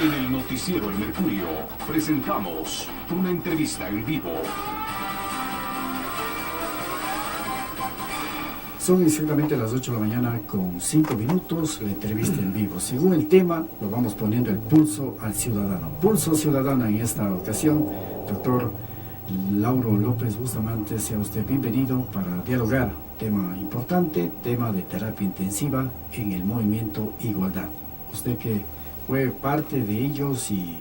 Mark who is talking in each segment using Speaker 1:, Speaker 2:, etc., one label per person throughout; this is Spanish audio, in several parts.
Speaker 1: En el noticiero El Mercurio presentamos una entrevista en vivo.
Speaker 2: Son exactamente las 8 de la mañana con 5 minutos, la entrevista en vivo. Según el tema, lo vamos poniendo el pulso al ciudadano. Pulso ciudadano en esta ocasión, doctor Lauro López Bustamante, sea usted bienvenido para dialogar. Tema importante, tema de terapia intensiva en el movimiento Igualdad. Usted que fue parte de ellos y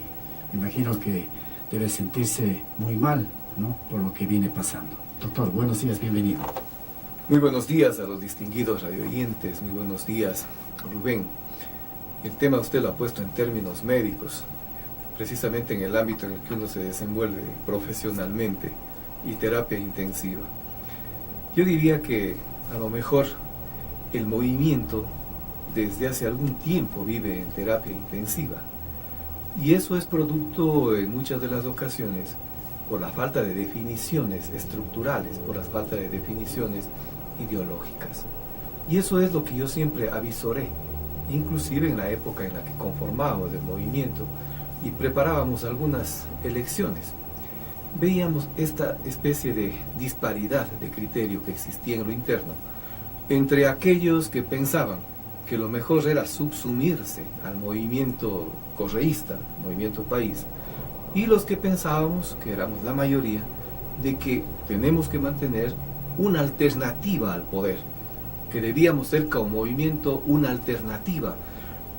Speaker 2: me imagino que debe sentirse muy mal, ¿no?, por lo que viene pasando. Doctor, buenos días, bienvenido.
Speaker 3: Muy buenos días a los distinguidos radioyentes, muy buenos días, Rubén. El tema usted lo ha puesto en términos médicos, precisamente en el ámbito en el que uno se desenvuelve profesionalmente, y terapia intensiva. Yo diría que a lo mejor el movimiento desde hace algún tiempo vive en terapia intensiva, y eso es producto en muchas de las ocasiones por la falta de definiciones estructurales, por la falta de definiciones ideológicas. Y eso es lo que yo siempre avisoré, inclusive en la época en la que conformábamos el movimiento y preparábamos algunas elecciones. Veíamos esta especie de disparidad de criterio que existía en lo interno entre aquellos que pensaban que lo mejor era subsumirse al movimiento correísta, movimiento país, y los que pensábamos, que éramos la mayoría, de que tenemos que mantener una alternativa al poder, que debíamos ser como movimiento una alternativa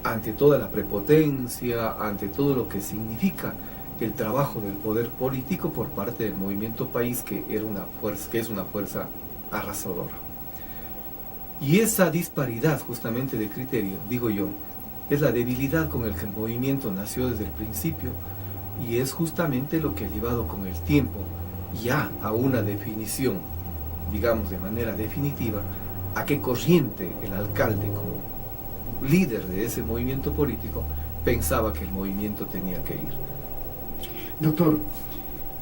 Speaker 3: ante toda la prepotencia, ante todo lo que significa el trabajo del poder político por parte del movimiento país, que es una fuerza arrasadora. Y esa disparidad justamente de criterio, digo yo, es la debilidad con la que el movimiento nació desde el principio, y es justamente lo que ha llevado con el tiempo ya a una definición, digamos de manera definitiva, a qué corriente el alcalde como líder de ese movimiento político pensaba que el movimiento tenía que ir.
Speaker 2: Doctor,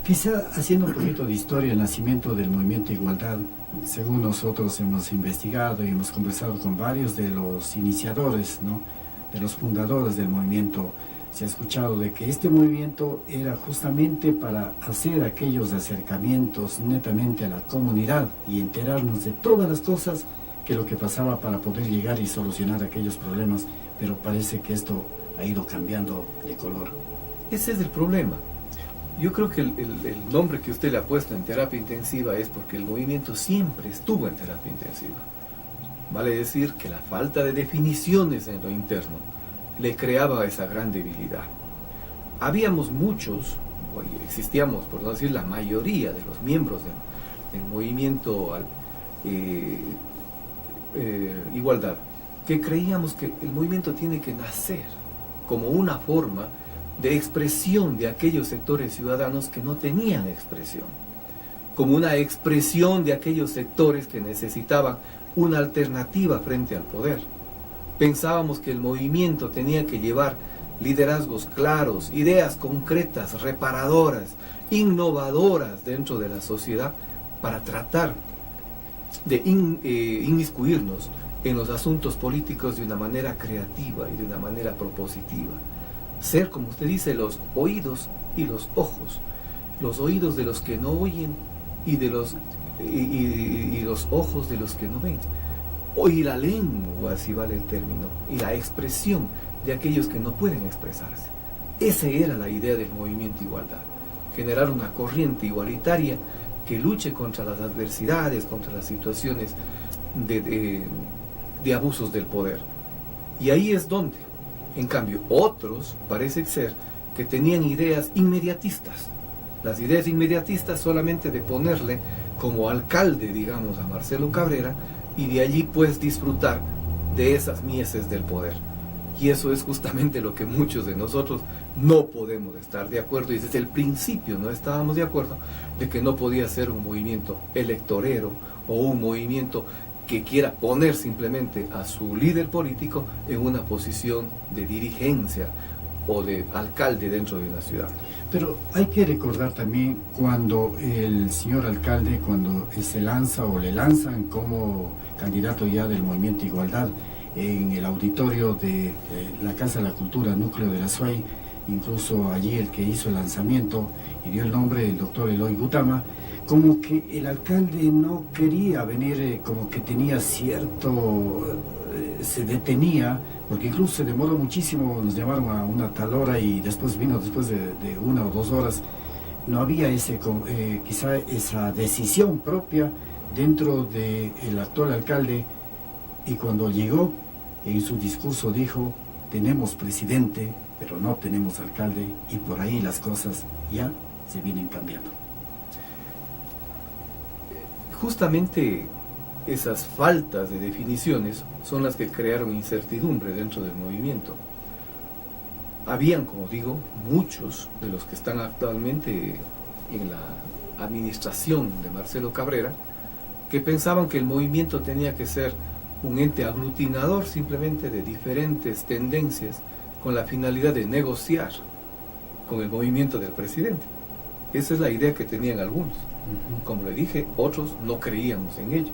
Speaker 2: quizá haciendo un poquito de historia del nacimiento del movimiento Igualdad, según nosotros hemos investigado y hemos conversado con varios de los iniciadores, ¿no?, de los fundadores del movimiento, se ha escuchado de que este movimiento era justamente para hacer aquellos acercamientos netamente a la comunidad y enterarnos de todas las cosas que lo que pasaba para poder llegar y solucionar aquellos problemas, pero parece que esto ha ido cambiando de color.
Speaker 3: Ese es el problema. Yo creo que el nombre que usted le ha puesto en terapia intensiva es porque el movimiento siempre estuvo en terapia intensiva. Vale decir que la falta de definiciones en lo interno le creaba esa gran debilidad. Habíamos muchos, existíamos, por no decir la mayoría de los miembros del movimiento Igualdad, que creíamos que el movimiento tiene que nacer como una forma de expresión de aquellos sectores ciudadanos que no tenían expresión, como una expresión de aquellos sectores que necesitaban una alternativa frente al poder. Pensábamos que el movimiento tenía que llevar liderazgos claros, ideas concretas, reparadoras, innovadoras dentro de la sociedad para tratar de inmiscuirnos en los asuntos políticos de una manera creativa y de una manera propositiva. Ser, como usted dice, los oídos y los oídos de los que no oyen y los ojos de los que no ven. Y la lengua, si vale el término, y la expresión de aquellos que no pueden expresarse. Esa era la idea del movimiento Igualdad, generar una corriente igualitaria que luche contra las adversidades, contra las situaciones de abusos del poder. Y ahí es donde, en cambio, otros parece ser que tenían ideas inmediatistas. Las ideas inmediatistas solamente de ponerle como alcalde, digamos, a Marcelo Cabrera, y de allí pues disfrutar de esas mieses del poder. Y eso es justamente lo que muchos de nosotros no podemos estar de acuerdo, y desde el principio no estábamos de acuerdo de que no podía ser un movimiento electorero o un movimiento que quiera poner simplemente a su líder político en una posición de dirigencia o de alcalde dentro de una ciudad.
Speaker 2: Pero hay que recordar también cuando el señor alcalde, cuando se lanza o le lanzan como candidato ya del Movimiento Igualdad en el auditorio de la Casa de la Cultura, núcleo de la SUAY, incluso allí el que hizo el lanzamiento y dio el nombre del doctor Eloy Gutama, como que el alcalde no quería venir, como que tenía cierto, se detenía, porque incluso se demoró muchísimo, nos llamaron a una tal hora y después vino después de 1 o 2 horas. No había quizá esa decisión propia dentro del actual alcalde, y cuando llegó en su discurso dijo: tenemos presidente, pero no tenemos alcalde, y por ahí las cosas ya se vienen cambiando.
Speaker 3: Justamente esas faltas de definiciones son las que crearon incertidumbre dentro del movimiento. Habían, como digo, muchos de los que están actualmente en la administración de Marcelo Cabrera, que pensaban que el movimiento tenía que ser un ente aglutinador simplemente de diferentes tendencias con la finalidad de negociar con el movimiento del presidente. Esa es la idea que tenían algunos. Como le dije, otros no creíamos en ello.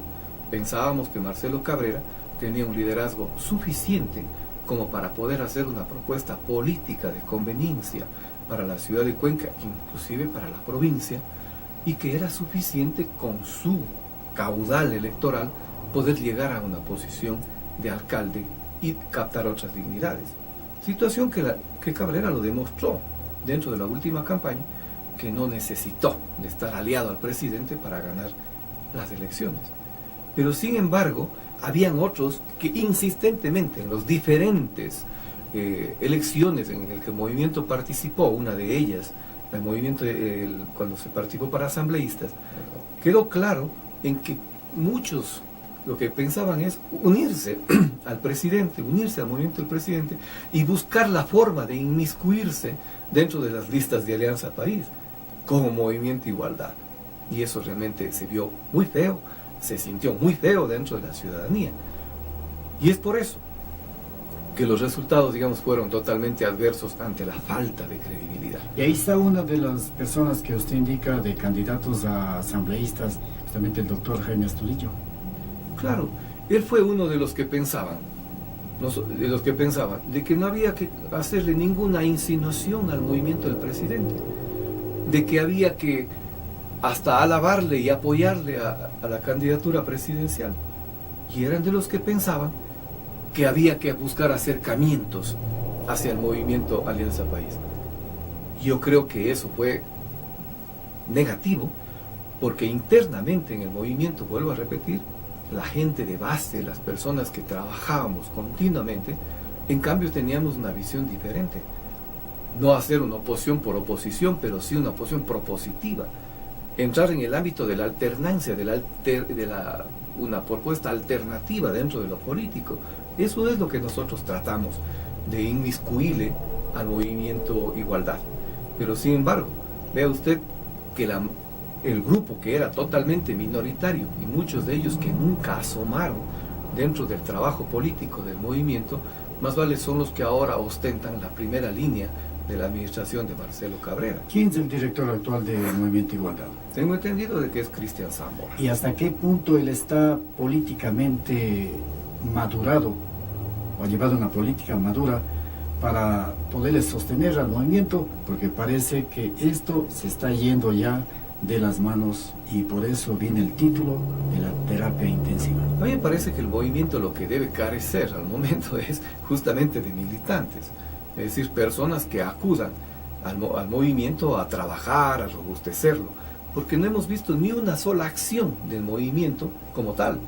Speaker 3: Pensábamos que Marcelo Cabrera tenía un liderazgo suficiente como para poder hacer una propuesta política de conveniencia para la ciudad de Cuenca, inclusive para la provincia, y que era suficiente con su caudal electoral poder llegar a una posición de alcalde y captar otras dignidades. Situación que Cabrera lo demostró dentro de la última campaña, que no necesitó de estar aliado al presidente para ganar las elecciones. Pero sin embargo, habían otros que insistentemente en las diferentes elecciones en el que el movimiento participó, una de ellas, el movimiento cuando se participó para asambleístas, quedó claro en que muchos lo que pensaban es unirse al presidente, unirse al movimiento del presidente y buscar la forma de inmiscuirse dentro de las listas de Alianza País como Movimiento Igualdad. Y eso realmente se vio muy feo, se sintió muy feo dentro de la ciudadanía. Y es por eso que los resultados, digamos, fueron totalmente adversos ante la falta de credibilidad.
Speaker 2: Y ahí está una de las personas que usted indica de candidatos a asambleístas, justamente el doctor Jaime Astudillo.
Speaker 3: Claro, él fue uno de los que pensaban, de que no había que hacerle ninguna insinuación al movimiento del presidente, de que había que hasta alabarle y apoyarle a la candidatura presidencial. Y eran de los que pensaban que había que buscar acercamientos hacia el movimiento Alianza País. Yo creo que eso fue negativo, porque internamente en el movimiento, vuelvo a repetir, la gente de base, las personas que trabajábamos continuamente, en cambio teníamos una visión diferente. No hacer una oposición por oposición, pero sí una oposición propositiva. Entrar en el ámbito de la alternancia, una propuesta alternativa dentro de lo político. Eso es lo que nosotros tratamos de inmiscuirle al movimiento Igualdad. Pero sin embargo, vea usted que el grupo que era totalmente minoritario y muchos de ellos que nunca asomaron dentro del trabajo político del movimiento, más vale son los que ahora ostentan la primera línea de la administración de Marcelo Cabrera.
Speaker 2: ¿Quién es el director actual del Movimiento Igualdad?
Speaker 3: Tengo entendido de que es Cristian Zamora.
Speaker 2: ¿Y hasta qué punto él está políticamente madurado o ha llevado una política madura para poder sostener al movimiento? Porque parece que esto se está yendo ya de las manos y por eso viene el título de la terapia intensiva.
Speaker 3: A mí me parece que el movimiento lo que debe carecer al momento es justamente de militantes, es decir, personas que acudan al movimiento a trabajar, a robustecerlo, porque no hemos visto ni una sola acción del movimiento como tal.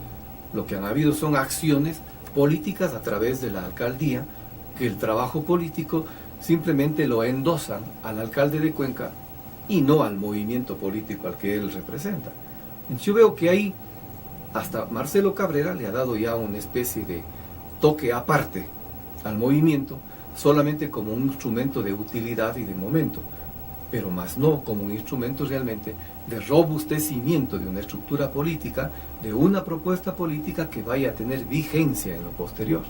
Speaker 3: Lo que han habido son acciones políticas a través de la alcaldía, que el trabajo político simplemente lo endosan al alcalde de Cuenca y no al movimiento político al que él representa. Yo veo que ahí hasta Marcelo Cabrera le ha dado ya una especie de toque aparte al movimiento, solamente como un instrumento de utilidad y de momento, pero más no como un instrumento realmente de robustecimiento de una estructura política, de una propuesta política que vaya a tener vigencia en lo posterior.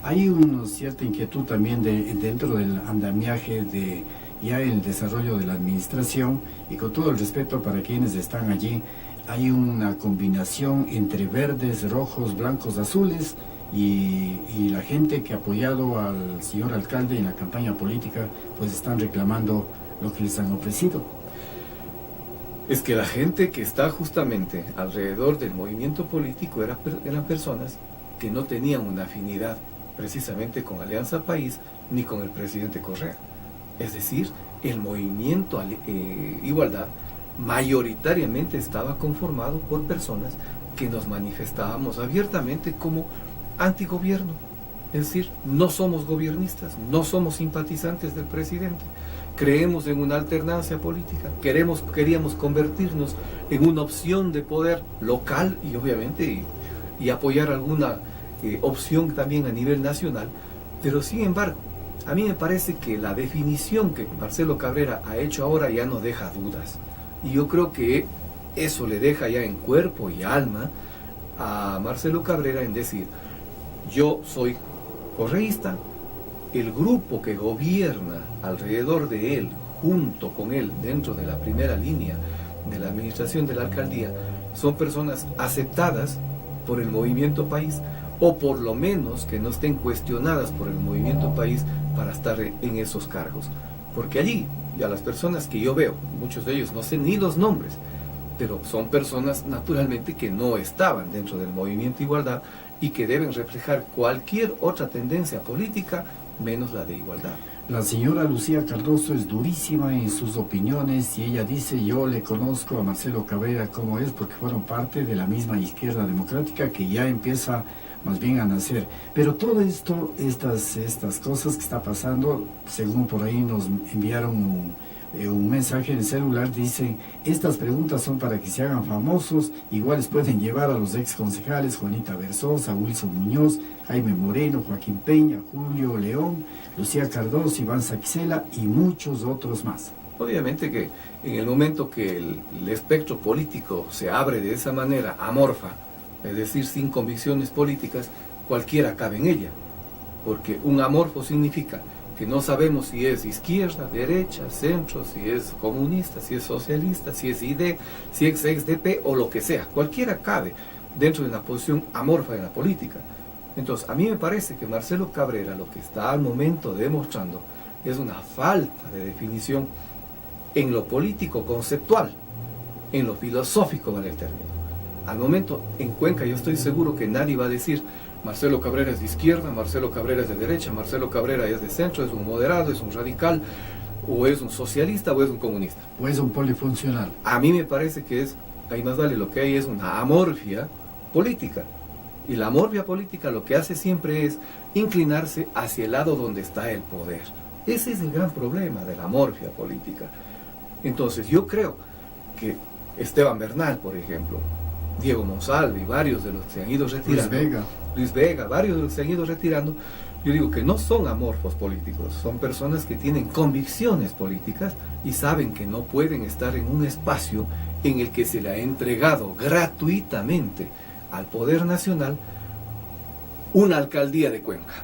Speaker 2: Hay una cierta inquietud también dentro del andamiaje de ya el desarrollo de la administración, y con todo el respeto para quienes están allí, hay una combinación entre verdes, rojos, blancos, azules, y la gente que ha apoyado al señor alcalde en la campaña política, pues están reclamando lo que les han ofrecido.
Speaker 3: Es que la gente que está justamente alrededor del movimiento político eran personas que no tenían una afinidad precisamente con Alianza País ni con el presidente Correa. Es decir, el movimiento Igualdad mayoritariamente estaba conformado por personas que nos manifestábamos abiertamente como antigobierno. Es decir, no somos gobiernistas, no somos simpatizantes del presidente. Creemos en una alternancia política, queríamos convertirnos en una opción de poder local y obviamente y apoyar alguna opción también a nivel nacional, pero sin embargo, a mí me parece que la definición que Marcelo Cabrera ha hecho ahora ya no deja dudas, y yo creo que eso le deja ya en cuerpo y alma a Marcelo Cabrera en decir, yo soy correísta, el grupo que gobierna alrededor de él, junto con él, dentro de la primera línea de la administración de la alcaldía, son personas aceptadas por el movimiento país, o por lo menos que no estén cuestionadas por el movimiento país para estar en esos cargos. Porque allí, y a las personas que yo veo, muchos de ellos no sé ni los nombres, pero son personas naturalmente que no estaban dentro del movimiento Igualdad y que deben reflejar cualquier otra tendencia política menos la de igualdad.
Speaker 2: La señora Lucía Cardoso es durísima en sus opiniones y ella dice, yo le conozco a Marcelo Cabrera como es porque fueron parte de la misma izquierda democrática que ya empieza más bien a nacer. Pero todo esto, estas cosas que está pasando, según por ahí nos enviaron un mensaje en el celular, dicen, estas preguntas son para que se hagan famosos, iguales pueden llevar a los ex concejales Juanita Versosa, Wilson Muñoz, Jaime Moreno, Joaquín Peña, Julio León, Lucía Cardoso, Iván Saquicela y muchos otros más.
Speaker 3: Obviamente que en el momento que el espectro político se abre de esa manera amorfa, es decir, sin convicciones políticas, cualquiera cabe en ella, porque un amorfo significa que no sabemos si es izquierda, derecha, centro, si es comunista, si es socialista, si es ID, si es XDP o lo que sea. Cualquiera cabe dentro de una posición amorfa en la política. Entonces, a mí me parece que Marcelo Cabrera lo que está al momento demostrando es una falta de definición en lo político conceptual, en lo filosófico, vale el término. Al momento, en Cuenca, yo estoy seguro que nadie va a decir Marcelo Cabrera es de izquierda, Marcelo Cabrera es de derecha, Marcelo Cabrera es de centro, es un moderado, es un radical, o es un socialista, o es un comunista.
Speaker 2: O es un polifuncional.
Speaker 3: A mí me parece que es, ahí más vale, lo que hay es una amorfia política. Y la amorfia política lo que hace siempre es inclinarse hacia el lado donde está el poder. Ese es el gran problema de la amorfia política. Entonces yo creo que Esteban Bernal, por ejemplo, Diego Monsalve y varios de los que se han ido retirando, Luis Vega, varios de los que se han ido retirando, yo digo que no son amorfos políticos, son personas que tienen convicciones políticas y saben que no pueden estar en un espacio en el que se le ha entregado gratuitamente al Poder Nacional una alcaldía de Cuenca.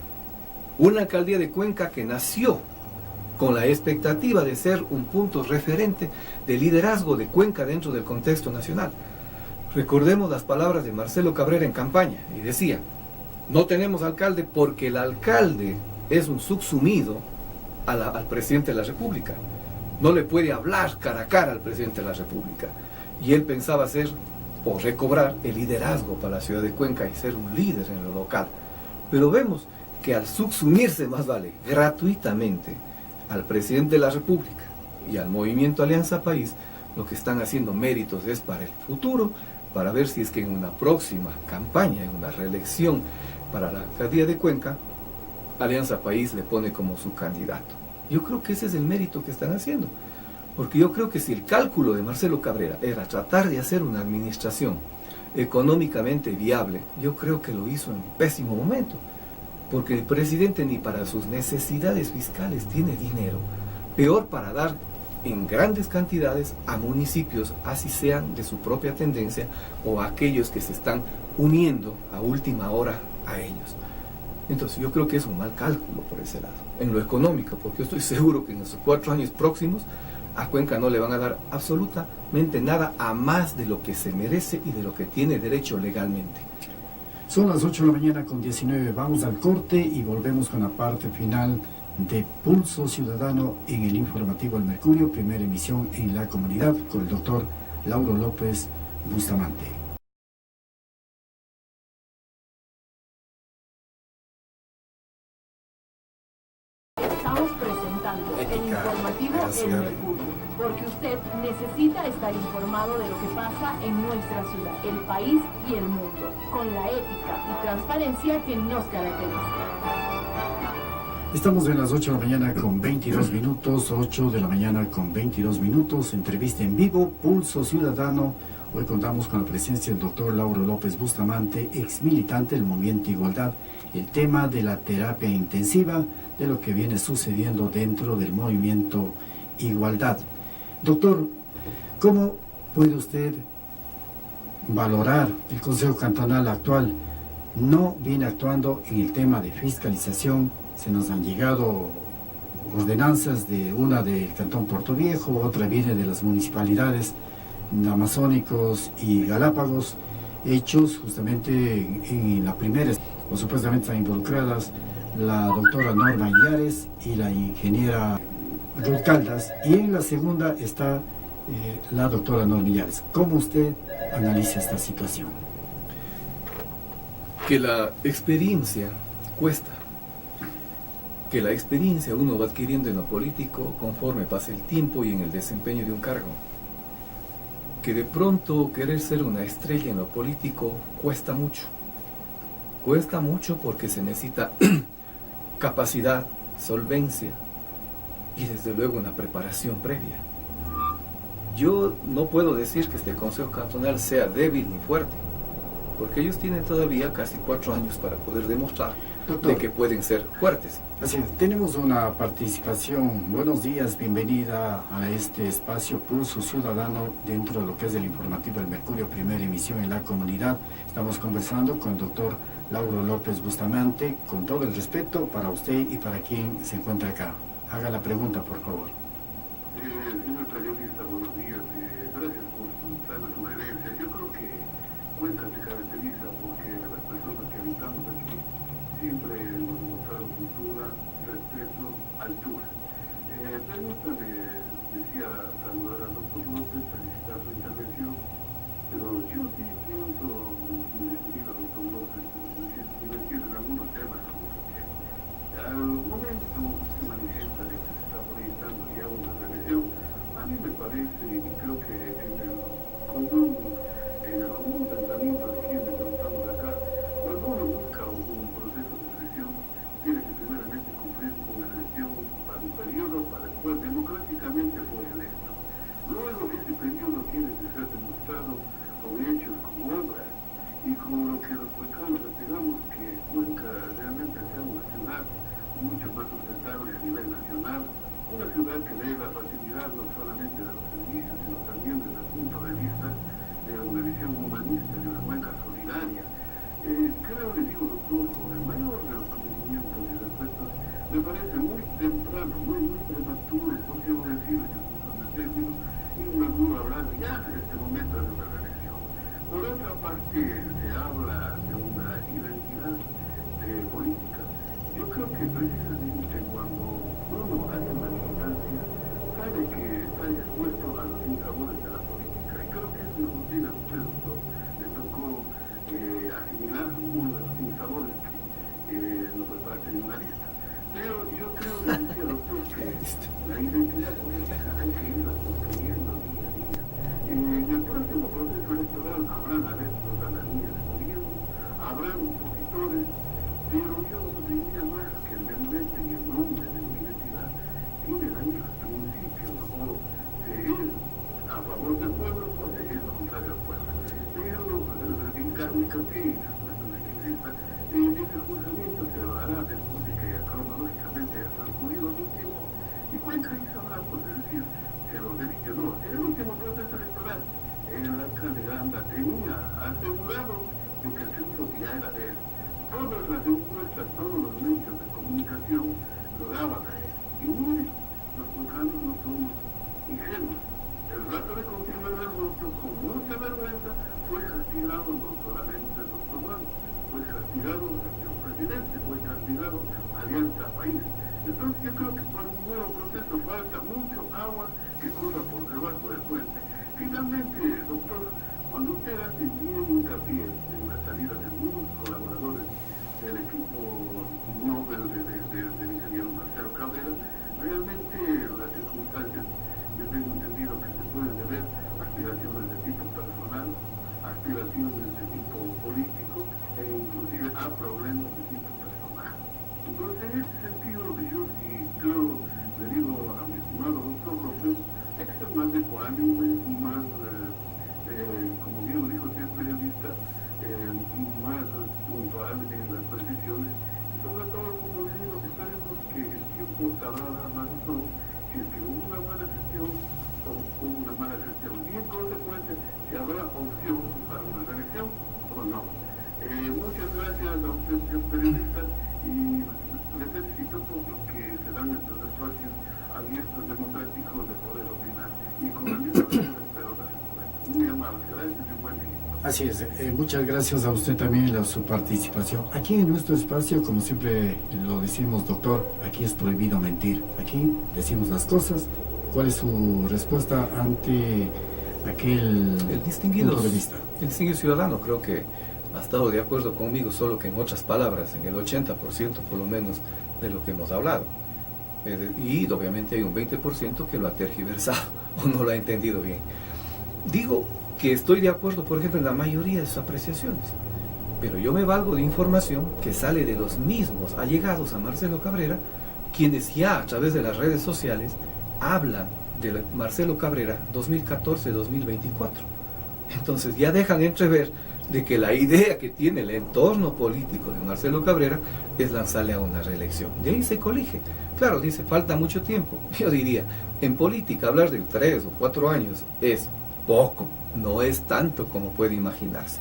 Speaker 3: Una alcaldía de Cuenca que nació con la expectativa de ser un punto referente de liderazgo de Cuenca dentro del contexto nacional. Recordemos las palabras de Marcelo Cabrera en campaña, y decía, no tenemos alcalde porque el alcalde es un subsumido al presidente de la República. No le puede hablar cara a cara al presidente de la República. Y él pensaba ser o recobrar el liderazgo para la ciudad de Cuenca y ser un líder en lo local. Pero vemos que al subsumirse, más vale, gratuitamente al presidente de la República y al movimiento Alianza País, lo que están haciendo méritos es para el futuro, para ver si es que en una próxima campaña, en una reelección para la alcaldía de Cuenca, Alianza País le pone como su candidato. Yo creo que ese es el mérito que están haciendo, porque yo creo que si el cálculo de Marcelo Cabrera era tratar de hacer una administración económicamente viable, yo creo que lo hizo en pésimo momento, porque el presidente ni para sus necesidades fiscales tiene dinero, peor para dar en grandes cantidades a municipios, así sean de su propia tendencia o a aquellos que se están uniendo a última hora a ellos. Entonces yo creo que es un mal cálculo por ese lado, en lo económico, porque yo estoy seguro que en esos 4 años próximos a Cuenca no le van a dar absolutamente nada a más de lo que se merece y de lo que tiene derecho legalmente.
Speaker 2: Son las 8 de la mañana con 19. Vamos al corte y volvemos con la parte final de Pulso Ciudadano en el informativo El Mercurio, primera emisión en la comunidad, con el doctor Lauro López Bustamante.
Speaker 4: Estamos presentando el informativo El Mercurio, porque usted necesita estar informado de lo que pasa en nuestra ciudad, el país y el mundo, con la ética y transparencia que nos caracteriza.
Speaker 2: Estamos en las 8 de la mañana con 22 minutos, 8 de la mañana con 22 minutos, entrevista en vivo, Pulso Ciudadano. Hoy contamos con la presencia del doctor Lauro López Bustamante, ex militante del Movimiento Igualdad, el tema de la terapia intensiva, de lo que viene sucediendo dentro del Movimiento Igualdad. Doctor, ¿cómo puede usted valorar el Consejo Cantonal actual? No viene actuando en el tema de fiscalización. Se nos han llegado ordenanzas, de una del Cantón Puerto Viejo, otra viene de las municipalidades Amazónicos y Galápagos, hechos justamente en la primera, o supuestamente están involucradas la doctora Norma Illares y la ingeniera Ruth Caldas, y en la segunda está la doctora Norma Illares. ¿Cómo usted analiza esta situación?
Speaker 3: Que la experiencia cuesta, que la experiencia uno va adquiriendo en lo político conforme pasa el tiempo y en el desempeño de un cargo. Que de pronto querer ser una estrella en lo político cuesta mucho. Cuesta mucho porque se necesita capacidad, solvencia y desde luego una preparación previa. Yo no puedo decir que este Consejo Cantonal sea débil ni fuerte, porque ellos tienen todavía casi 4 años para poder demostrar, doctor, de que pueden ser fuertes.
Speaker 2: Así es, tenemos una participación. Buenos días, bienvenida a este espacio Pulso Ciudadano dentro de lo que es el informativo El Mercurio, primera emisión en la comunidad. Estamos conversando con el doctor Lauro López Bustamante, con todo el respeto para usted y para quien se encuentra acá. Haga la pregunta, por favor.
Speaker 5: Señor periodista, buenos días. Gracias por su sana sugerencia. Yo creo que Cuenca se caracteriza porque las personas que habitamos aquí siempre hemos demostrado cultura, respeto, altura. Permítame, decía, saludar al doctor López, felicitar su intervención, pero yo sí pienso, y decir al doctor López, decir en algunos temas como que al momento se manifiesta de que se está proyectando ya una reelección. A mí me parece, y creo que en el común pensamiento de quienes estamos acá, cuando uno busca un proceso de elección, tiene que primeramente cumplir una elección para un periodo para el cual democráticamente fue electo. Luego ese periodo tiene que ser demostrado con hechos, con obras, y con lo que los cuencanos tengamos que Cuenca realmente sea una ciudad mucho más sustentable a nivel nacional, una ciudad que dé la facilidad no solamente de los servicios, sino también desde el punto de vista de una visión humanista de una Cuenca solidaria. Creo, le digo, doctor, con el mayor de los conocimientos y respetos, me parece muy temprano, muy prematuro, por qué no decirlo en el término, inmaduro hablar ya en este momento de una reelección. Por otra parte, se habla de una identidad política. Yo creo que precisamente cuando uno hace una militancia, sabe que está expuesto a los sinsabores de la política. Y creo que es lo que a usted, doctor, le tocó asimilar uno de los sinsabores que nos parte de una lista. Pero yo creo, le decía, doctor, que la identidad política hay que irla construyendo día a día. En el próximo proceso electoral habrán adeptos a las líneas de gobierno, habrán opositores, pero yo diría más que el membrete y el nombre de mi identidad tienen ahí los principios, o se es a favor del pueblo o se es contrario al pueblo. Pero mi capricho, ese juzgamiento se lo hará después de que cronológicamente haya transcurrido algún tiempo, y Cuenca ahí sabrá, pues, decir, se lo dedique o no. En el último proceso electoral, el alcalde Granda tenía asegurado de que el centro ya era de él. Todas las encuestas, todos los medios de comunicación lo daban a él. Y mire, los cuencanos no somos ingenuos. El rato de confirmar el voto, con mucha vergüenza, fue castigado no solamente los comunes, fue aspirado a ser presidente, fue candidato a Alianza País. Entonces yo creo que para un nuevo proceso falta mucho agua que corra por debajo del puente. Finalmente, doctor, cuando usted hace bien hincapié en la salida de algunos colaboradores del equipo Nobel del ingeniero Marcelo Cabrera, realmente las circunstancias, yo tengo entendido que se pueden deber aspiraciones de tipo personal, aspiraciones de tipo político e inclusive a problemas de tipo personal. Entonces, en ese sentido, yo sí creo, le digo a mi estimado doctor López, hay que ser más ecuánime, más, como bien lo dijo el periodista, más puntual en las precisiones, y sobre todo, como le digo, esperemos que el tiempo sabrá dar más o menos si es que hubo una buena gestión o hubo una mala gestión, y en consecuencia si habrá opción para una reelección o no. Muchas gracias a usted, señor periodista, y le felicito por lo que se dan estos espacios abiertos democráticos de poder opinar, y con la misma espero la respuesta. Muy amable, gracias y buen día.
Speaker 2: Así es, muchas gracias a usted también por su participación. Aquí en nuestro espacio, como siempre lo decimos, doctor, aquí es prohibido mentir. Aquí decimos las cosas. ¿Cuál es su respuesta ante aquel punto de vista?
Speaker 3: El distinguido ciudadano creo que ha estado de acuerdo conmigo, solo que en otras palabras, en el 80% por lo menos de lo que hemos hablado. Y obviamente hay un 20% que lo ha tergiversado o no lo ha entendido bien. Digo que estoy de acuerdo, por ejemplo, en la mayoría de sus apreciaciones, pero yo me valgo de información que sale de los mismos allegados a Marcelo Cabrera, quienes ya a través de las redes sociales hablan de Marcelo Cabrera 2014-2024. Entonces ya dejan entrever de que la idea que tiene el entorno político de Marcelo Cabrera es lanzarle a una reelección. De ahí se colige. Claro, dice, falta mucho tiempo. Yo diría, en política hablar de 3 o 4 años es poco, no es tanto como puede imaginarse.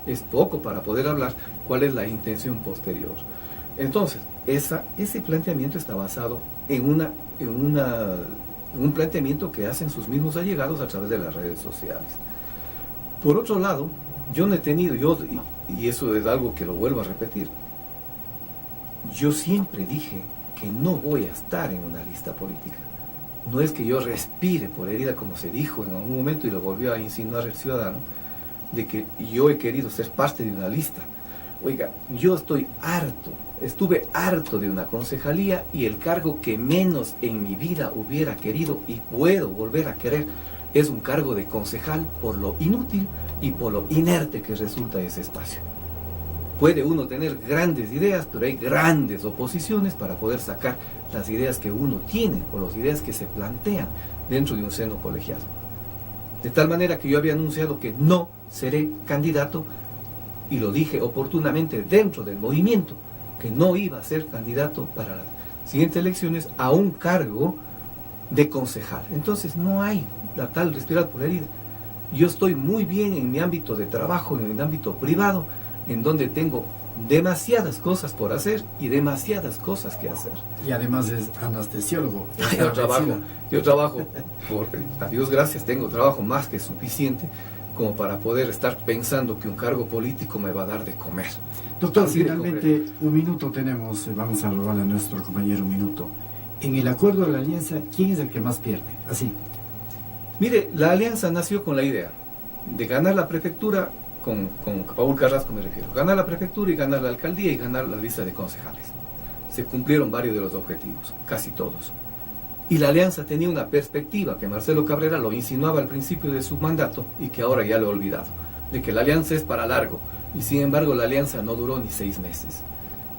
Speaker 3: Es poco para poder hablar cuál es la intención posterior. Entonces, ese planteamiento está basado en un planteamiento que hacen sus mismos allegados a través de las redes sociales. Por otro lado, yo no he tenido, y eso es algo que lo vuelvo a repetir, yo siempre dije que no voy a estar en una lista política. No es que yo respire por herida, como se dijo en algún momento y lo volvió a insinuar el ciudadano, de que yo he querido ser parte de una lista. Oiga, yo estuve harto de una concejalía, y el cargo que menos en mi vida hubiera querido y puedo volver a querer es un cargo de concejal, por lo inútil y por lo inerte que resulta ese espacio. Puede uno tener grandes ideas, pero hay grandes oposiciones para poder sacar las ideas que uno tiene o las ideas que se plantean dentro de un seno colegiado. De tal manera que yo había anunciado que no seré candidato, y lo dije oportunamente dentro del movimiento, que no iba a ser candidato para las siguientes elecciones a un cargo de concejal. Entonces no hay la tal respirar por herida. Yo estoy muy bien en mi ámbito de trabajo, en el ámbito privado, en donde tengo demasiadas cosas por hacer y demasiadas cosas que hacer.
Speaker 2: Y además es anestesiólogo.
Speaker 3: Yo trabajo, a Dios gracias, tengo trabajo más que suficiente como para poder estar pensando que un cargo político me va a dar de comer.
Speaker 2: Doctor, finalmente un minuto tenemos, vamos a robarle a nuestro compañero un minuto. En el acuerdo de la alianza, ¿quién es el que más pierde? Así.
Speaker 3: Mire, la alianza nació con la idea de ganar la prefectura, con Paul Carrasco me refiero, ganar la prefectura y ganar la alcaldía y ganar la lista de concejales. Se cumplieron varios de los objetivos, casi todos. Y la alianza tenía una perspectiva que Marcelo Cabrera lo insinuaba al principio de su mandato y que ahora ya lo he olvidado, de que la alianza es para largo, y sin embargo la alianza no duró ni 6 meses.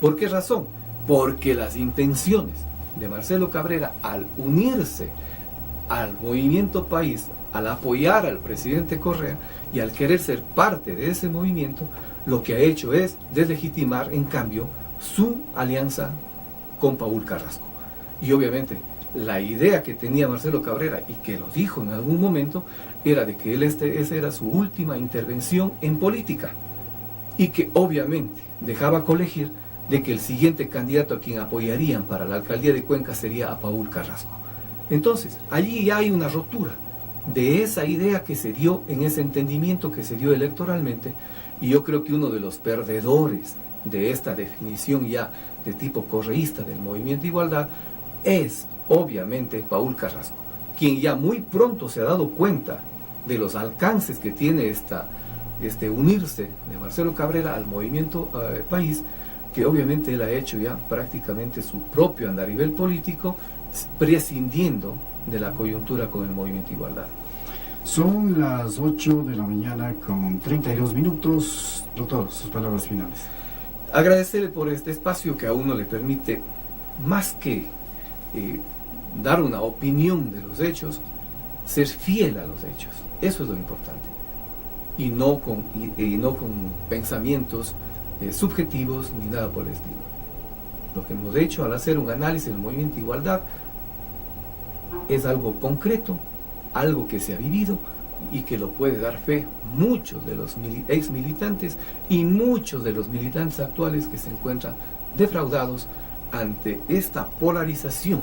Speaker 3: ¿Por qué razón? Porque las intenciones de Marcelo Cabrera al unirse al movimiento país, al apoyar al presidente Correa y al querer ser parte de ese movimiento, lo que ha hecho es deslegitimar en cambio su alianza con Paul Carrasco. Y obviamente la idea que tenía Marcelo Cabrera, y que lo dijo en algún momento, era de que esa era su última intervención en política, y que obviamente dejaba colegir de que el siguiente candidato a quien apoyarían para la alcaldía de Cuenca sería a Paul Carrasco. Entonces, allí ya hay una rotura de esa idea que se dio, en ese entendimiento que se dio electoralmente, y yo creo que uno de los perdedores de esta definición ya de tipo correísta del movimiento Igualdad es obviamente Paul Carrasco, quien ya muy pronto se ha dado cuenta de los alcances que tiene este unirse de Marcelo Cabrera al movimiento País, que obviamente él ha hecho ya prácticamente su propio andarivel político, prescindiendo de la coyuntura con el movimiento Igualdad.
Speaker 2: Son las 8 de la mañana con 32 minutos. Doctor, sus palabras finales.
Speaker 3: Agradecerle por este espacio que a uno le permite, más que dar una opinión de los hechos, ser fiel a los hechos. Eso es lo importante. Y no con pensamientos subjetivos ni nada por el estilo. Lo que hemos hecho al hacer un análisis del movimiento Igualdad es algo concreto, algo que se ha vivido y que lo puede dar fe muchos de los ex militantes y muchos de los militantes actuales que se encuentran defraudados ante esta polarización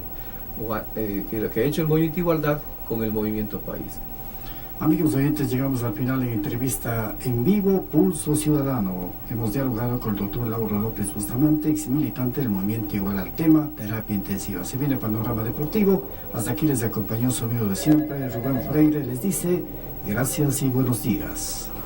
Speaker 3: que ha hecho el movimiento Igualdad con el movimiento País.
Speaker 2: Amigos oyentes, llegamos al final en entrevista en vivo, Pulso Ciudadano. Hemos dialogado con el doctor Lauro López Bustamante, ex militante del movimiento Igualdad, tema terapia intensiva. Se viene el panorama deportivo. Hasta aquí les acompañó su amigo de siempre, Rubén Freire. Les dice gracias y buenos días.